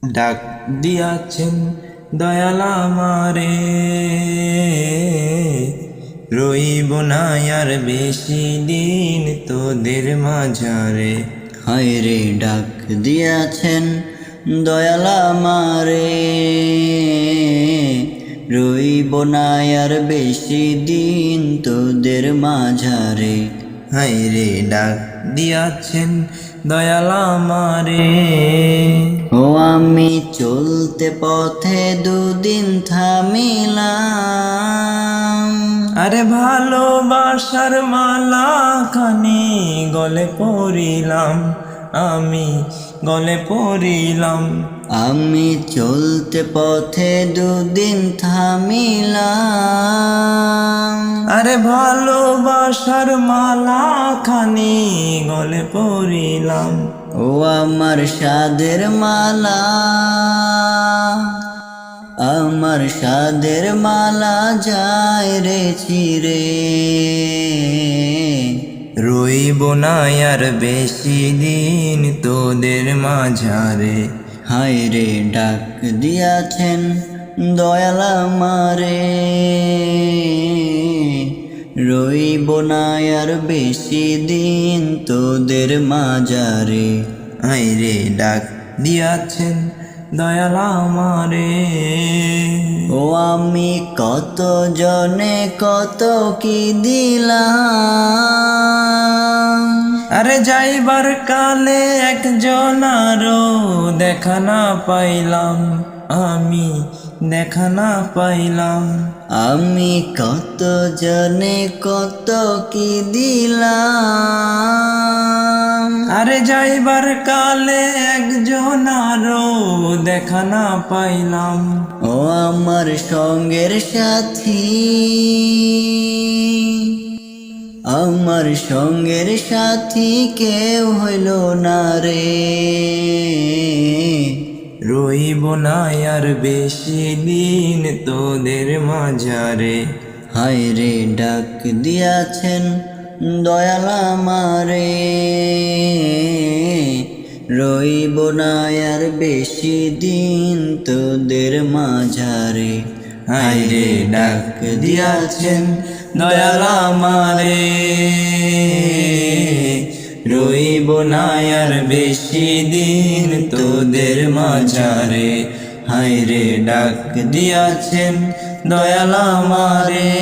ডাক দিয়াছেন দয়াল আমারে, রইব না আর বেশি দিন তোদের মাঝারে। হায়রে ডাক দিয়াছেন দয়াল আমারে, রইব না আর বেশি দিন তোদের মাঝারে। হায়রে ডাক দিয়াছেন দয়াল আমারে, ও আমি চলতে পথে দুদিন থামিলাম, আরে ভালোবাসার মালা খানি গলে পরিলাম, আমি গলে পরিলাম। আমি চলতে পথে দুদিন থামিলাম, আরে ভালোবাসার মালা খানি গলে পরিলাম। ও আমার সাদের মালা, আমার সাদের মালা যায় রে ছিঁড়ে, রইব না আর বেশি দিন তোদের মাঝারে। হায়রে ডাক দিয়াছেন দয়াল আমারে, রইব না আর বেশি দিন তোদের মাঝারে। হায়রে ডাক দিয়াছেন দয়াল আমারে, ও আমি কত জনে কত কি দিলাম, আরে যাইবার কালে একজন আরো দেখা না পাইলাম, আমি দেখা না পাইলাম। আমি কত জনে কত কি দিলাম, আরে যাইবার কালে একজন আরো দেখা না পাইলাম। ও আমার সঙ্গের সাথী, আমার সঙ্গের সাথী কেউ হইল না রে, রইব না আর বেশি দিন তোদের মাঝারে। হায়রে ডাক দিয়াছেন দয়াল আমারে, রইব না আর বেশি দিন তোদের মাঝারে। হায়রে ডাক দিয়াছেন দয়াল আমারে, রইব না আর বেশি দিন তোদের মাঝারে। হায়রে ডাক দিয়াছেন দয়াল আমারে।